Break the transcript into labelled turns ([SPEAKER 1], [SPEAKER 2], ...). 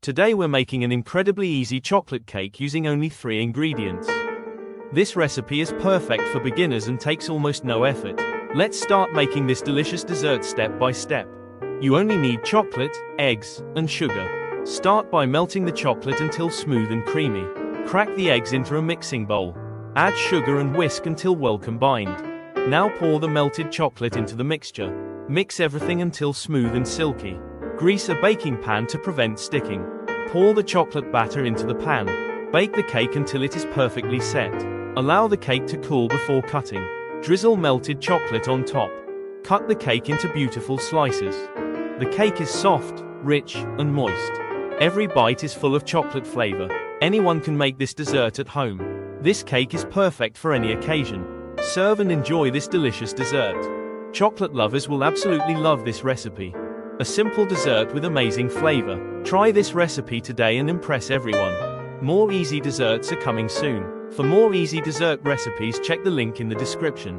[SPEAKER 1] Today we're making an incredibly easy chocolate cake using only 3 ingredients. This recipe is perfect for beginners and takes almost no effort. Let's start making this delicious dessert step by step. You only need chocolate, eggs, and sugar. Start by melting the chocolate until smooth and creamy. Crack the eggs into a mixing bowl. Add sugar and whisk until well combined. Now pour the melted chocolate into the mixture. Mix everything until smooth and silky. Grease a baking pan to prevent sticking. Pour the chocolate batter into the pan. Bake the cake until it is perfectly set. Allow the cake to cool before cutting. Drizzle melted chocolate on top. Cut the cake into beautiful slices. The cake is soft, rich, and moist. Every bite is full of chocolate flavor. Anyone can make this dessert at home. This cake is perfect for any occasion. Serve and enjoy this delicious dessert. Chocolate lovers will absolutely love this recipe. A simple dessert with amazing flavor. Try this recipe today and impress everyone. More easy desserts are coming soon. For more easy dessert recipes, check the link in the description.